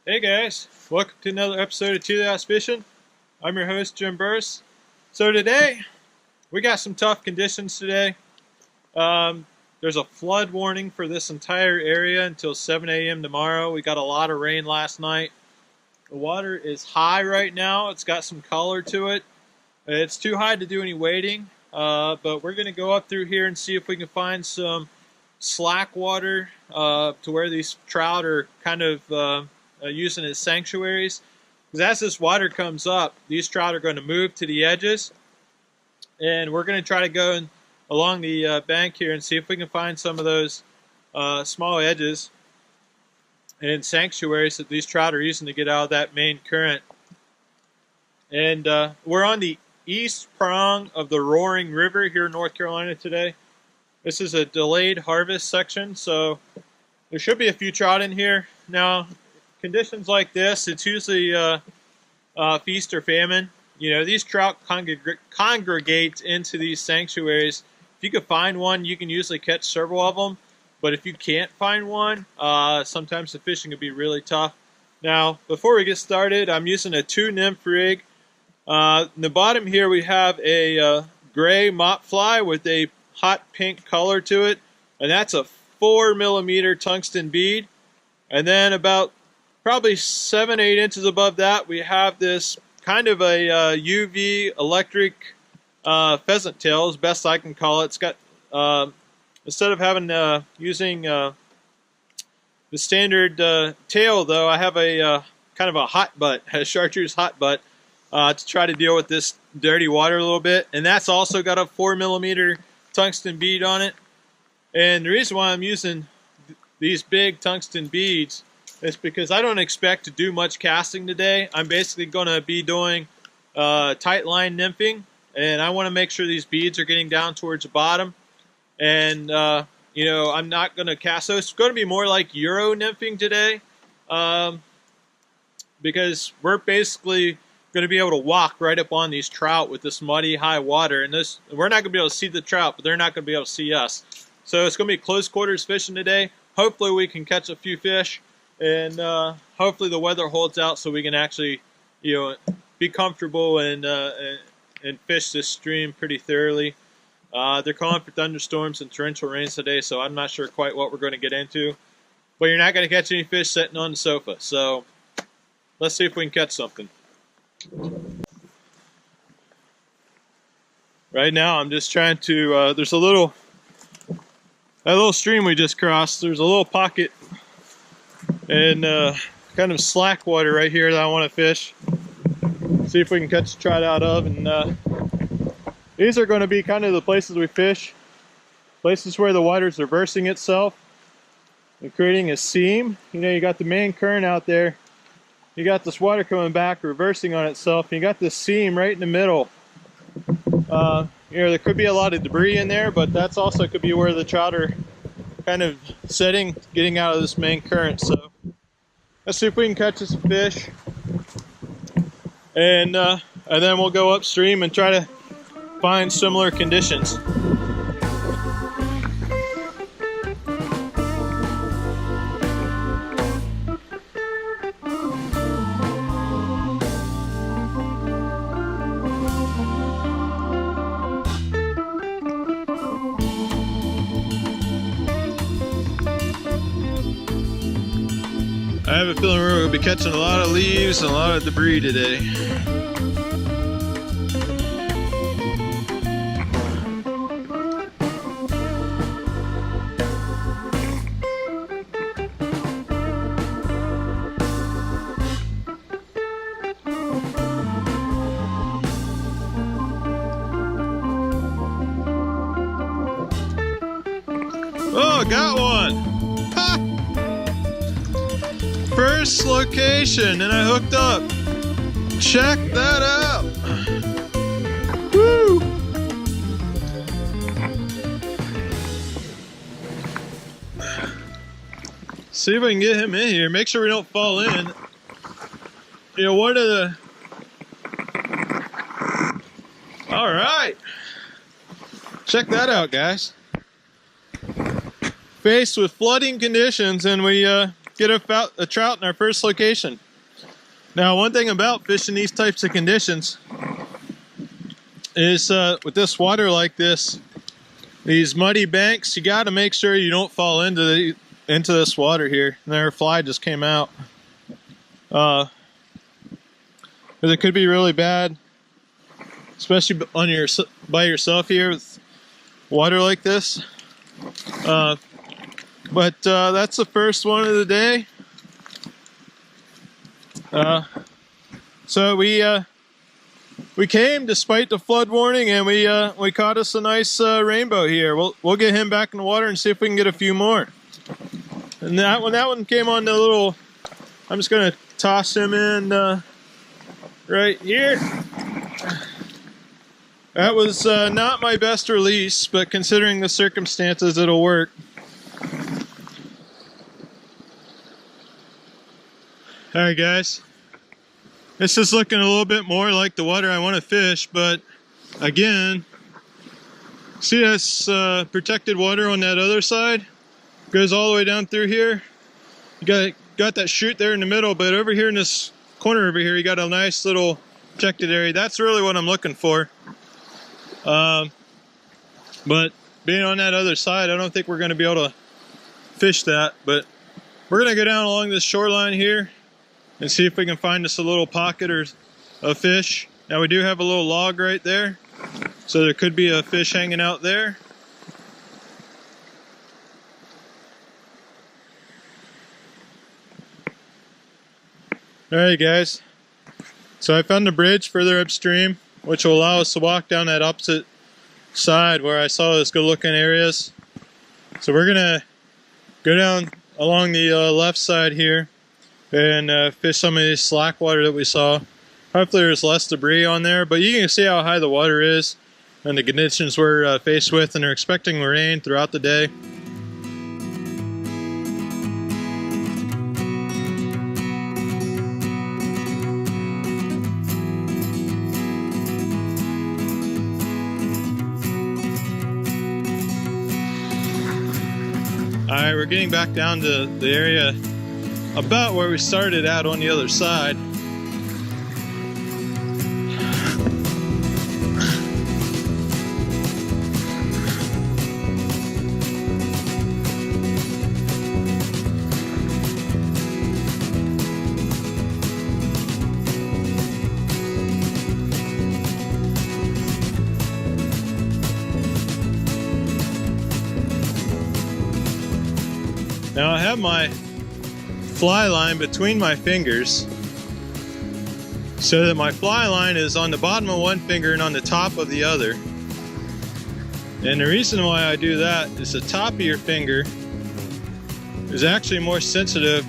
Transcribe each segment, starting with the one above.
Hey guys, welcome to another episode of To The House Fishing. I'm your host, Jim Burse. So today, we got some tough conditions today. There's a flood warning for this entire area until 7 a.m. tomorrow. We got a lot of rain last night. The water is high right now. It's got some color to it. It's too high to do any wading, but we're going to go up through here and see if we can find some slack water to where these trout are kind of using as sanctuaries, because as this water comes up, these trout are going to move to the edges, and we're going to try to go along the bank here and see if we can find some of those small edges and sanctuaries that these trout are using to get out of that main current. And we're on the East Prong of the Roaring River here in North Carolina today. This is a delayed harvest section, so there should be a few trout in here. Now, conditions like this, it's usually feast or famine. You know, these trout congregate into these sanctuaries. If you could find one, you can usually catch several of them. But if you can't find one, sometimes the fishing can be really tough. Now, before we get started, I'm using a 2-nymph rig. In the bottom here, we have a gray mop fly with a hot pink color to it. And that's a 4mm tungsten bead. And then about probably 7-8 inches above that, we have this kind of a UV electric pheasant tail, as best I can call it. It's got, instead of having using the standard tail, though, I have a kind of a hot butt, a chartreuse hot butt, to try to deal with this dirty water a little bit. And that's also got a 4mm tungsten bead on it. And the reason why I'm using these big tungsten beads is because I don't expect to do much casting today. I'm basically going to be doing tight line nymphing, and I want to make sure these beads are getting down towards the bottom. And you know, I'm not going to cast. So it's going to be more like Euro nymphing today, because we're basically going to be able to walk right up on these trout with this muddy high water, and this, we're not going to be able to see the trout, but they're not going to be able to see us. So it's going to be close quarters fishing today. Hopefully we can catch a few fish, and hopefully the weather holds out so we can actually, you know, be comfortable and fish this stream pretty thoroughly. They're calling for thunderstorms and torrential rains today, so I'm not sure quite what we're going to get into. But you're not going to catch any fish sitting on the sofa, so let's see if we can catch something. Right now I'm just trying to, there's a little, that little stream we just crossed, there's a little pocket and kind of slack water right here that I want to fish. See if we can catch a trout out of. And these are going to be kind of the places we fish, places where the water is reversing itself and creating a seam. You know, you got the main current out there, you got this water coming back reversing on itself, and you got this seam right in the middle. You know, there could be a lot of debris in there, but that's also could be where the trout are kind of setting, getting out of this main current. So let's see if we can catch us a fish, and then we'll go upstream and try to find similar conditions. I have a feeling we're going to be catching a lot of leaves and a lot of debris today. Oh, got one! Ha! First location, and I hooked up. Check that out! Woo! See if I can get him in here. Make sure we don't fall in. You know, one of the... All right. Check that out, guys. Faced with flooding conditions, and we get a trout in our first location. Now, one thing about fishing these types of conditions is with this water like this, these muddy banks, you got to make sure you don't fall into this water here. And their fly just came out. Because it could be really bad, especially by yourself here with water like this. But that's the first one of the day. So we came despite the flood warning, and we caught us a nice rainbow here. We'll get him back in the water and see if we can get a few more. And that one came on the little. I'm just gonna toss him in right here. That was not my best release, but considering the circumstances, it'll work. Alright guys, this is looking a little bit more like the water I want to fish, but again, see this protected water on that other side? Goes all the way down through here. You got that chute there in the middle, but over here in this corner over here, you got a nice little protected area. That's really what I'm looking for. But being on that other side, I don't think we're going to be able to fish that, but we're going to go down along this shoreline here and see if we can find us a little pocket of fish. Now we do have a little log right there, so there could be a fish hanging out there. Alright guys, so I found a bridge further upstream, which will allow us to walk down that opposite side where I saw those good looking areas. So we're gonna go down along the left side here and fish some of this slack water that we saw. Hopefully there's less debris on there, but you can see how high the water is and the conditions we're faced with, and they're expecting rain throughout the day. Alright, we're getting back down to the area about where we started out on the other side. Now I have my fly line between my fingers so that my fly line is on the bottom of one finger and on the top of the other. And the reason why I do that is the top of your finger is actually more sensitive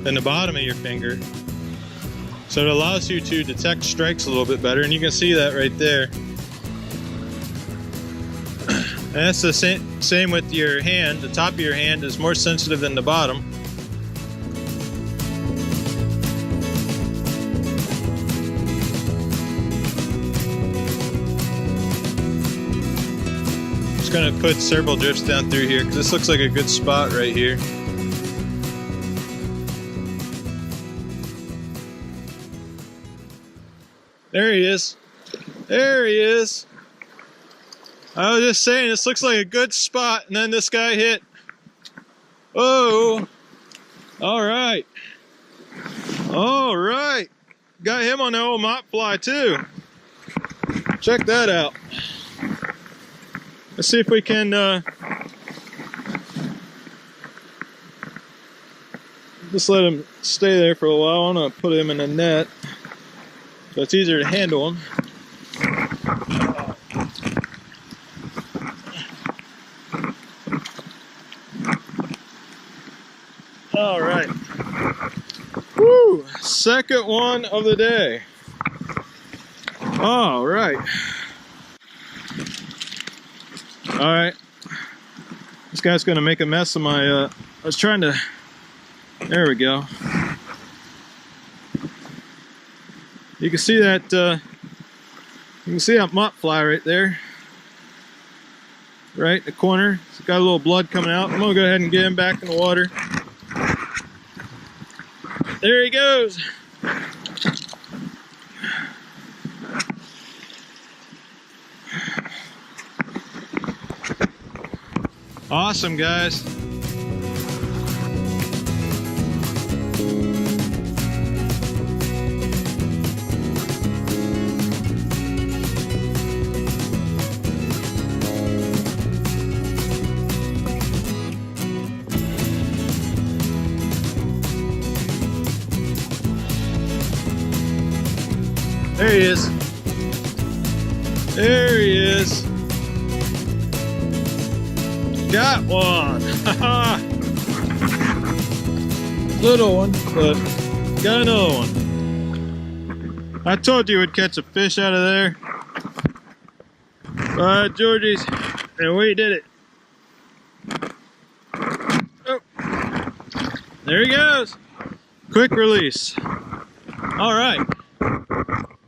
than the bottom of your finger. So it allows you to detect strikes a little bit better, and you can see that right there. And that's the same with your hand. The top of your hand is more sensitive than the bottom. Just gonna put several drifts down through here because this looks like a good spot right here. There he is. There he is. I was just saying, this looks like a good spot, and then this guy hit. Oh, all right. All right. Got him on the old mop fly too. Check that out. Let's see if we can just let him stay there for a while. I'm gonna put him in a net so it's easier to handle him. All right. Woo! Second one of the day. All right. All right. This guy's gonna make a mess of my. I was trying to. There we go. You can see that. You can see that mop fly right there. Right in the corner. It's got a little blood coming out. I'm gonna go ahead and get him back in the water. There he goes. Awesome, guys. There he is. There he is. Got one. Little one, but got another one. I told you we'd catch a fish out of there. Georgie's, and we did it. Oh. There he goes. Quick release. All right.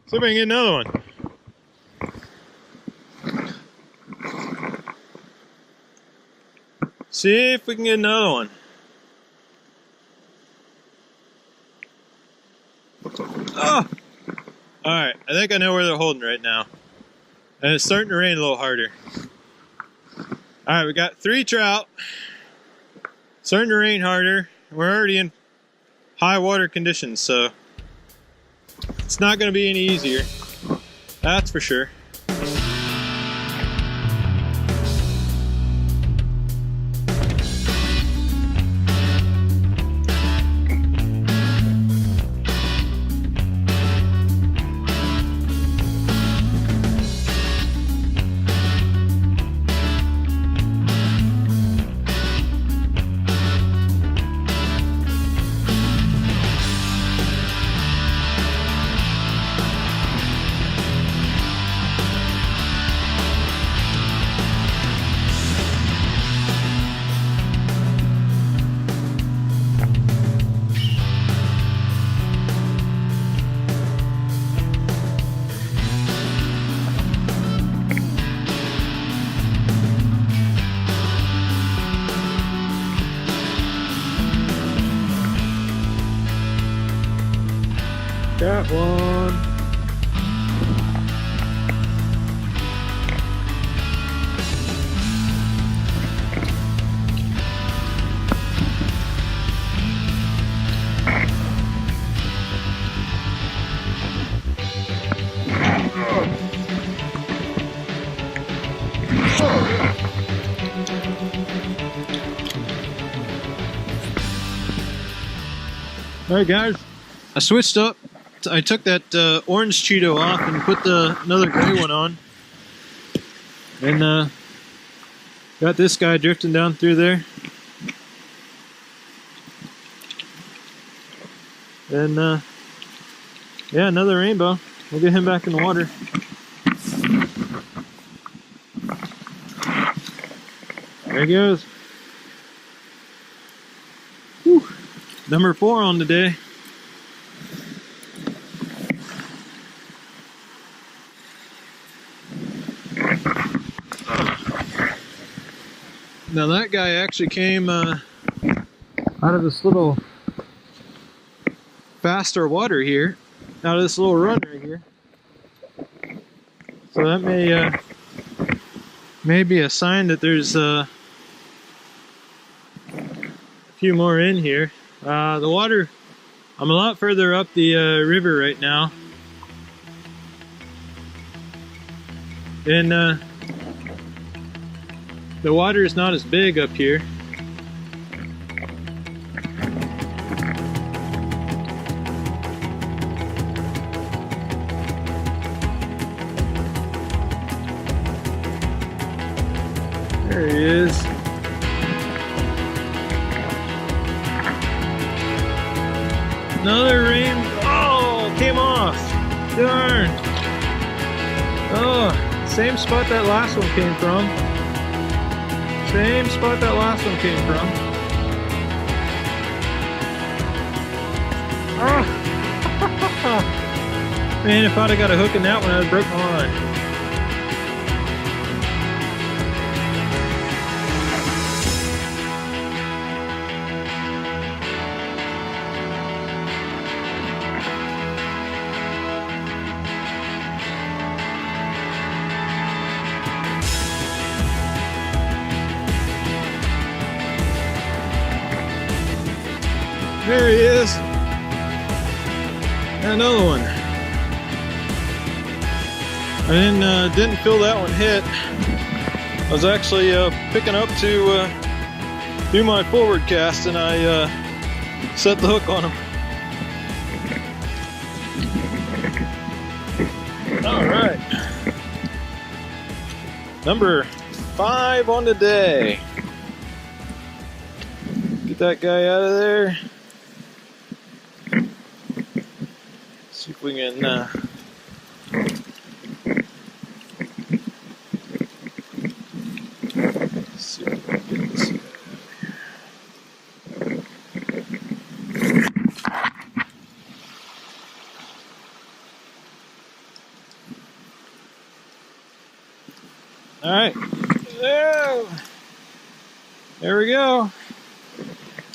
See if we can get another one. See if we can get another one. Oh! Alright, I think I know where they're holding right now. And it's starting to rain a little harder. Alright, we got 3 trout. Starting to rain harder. We're already in high water conditions, so it's not going to be any easier. That's for sure. Got one. All right, guys, I switched up. I took that orange Cheeto off and put another gray one on, and got this guy drifting down through there. And yeah, another rainbow. We'll get him back in the water. There he goes. Whew. Number 4 on today. Now that guy actually came out of this little faster water here, out of this little run right here. So that may be a sign that there's a few more in here. The water, I'm a lot further up the river right now. And the water is not as big up here. There he is. Another rain. Oh, came off. Darn. Oh, same spot that last one came from. Same spot that last one came from. Oh. Man, if I'd have got a hook in that one, I'd have broke my line. There he is. Another one. I didn't feel that one hit. I was actually picking up to do my forward cast, and I set the hook on him. All right. Number 5 on the day. Get that guy out of there. See if we can see if we can get this guy. All right, there we go.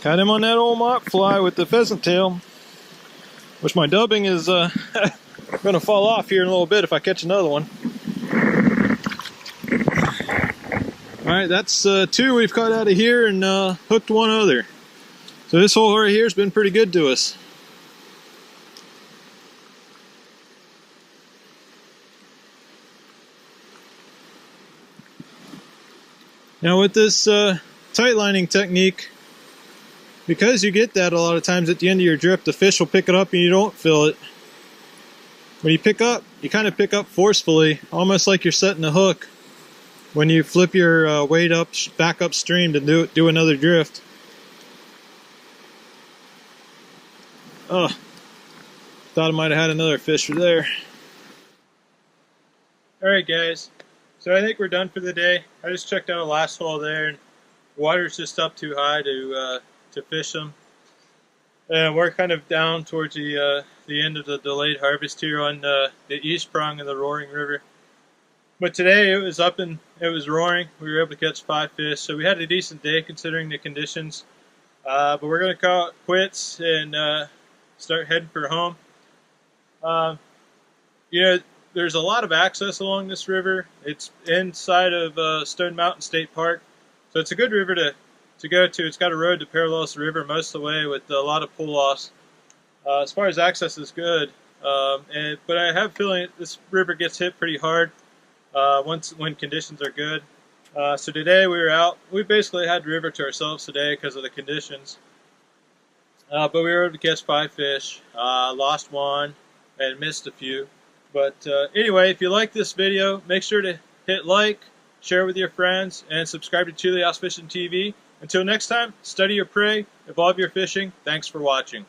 Caught him on that old mop fly with the pheasant tail, which my dubbing is going to fall off here in a little bit if I catch another one. All right, that's 2 we've caught out of here and hooked 1 other. So this hole right here has been pretty good to us. Now with this tight lining technique, because you get that a lot of times at the end of your drip, the fish will pick it up and you don't feel it. When you pick up, you kind of pick up forcefully, almost like you're setting a hook when you flip your weight up back upstream to do another drift. Oh, thought I might have had another fish there. Alright guys, so I think we're done for the day. I just checked out a last hole there, and water's just up too high to fish them. And we're kind of down towards the end of the delayed harvest here on the East Prong of the Roaring River. But today it was up and it was roaring. We were able to catch 5 fish, so we had a decent day considering the conditions. But we're going to call it quits and start heading for home. You know, there's a lot of access along this river. It's inside of Stone Mountain State Park, so it's a good river to go to. It's got a road that parallels the river most of the way with a lot of pull-offs. As far as access is good, but I have a feeling this river gets hit pretty hard when conditions are good. So today we were out. We basically had the river to ourselves today because of the conditions. But we were able to catch 5 fish, lost 1, and missed a few. But anyway, if you like this video, make sure to hit like, share with your friends, and subscribe to Chile House Fishing TV. Until next time, study your prey, evolve your fishing. Thanks for watching.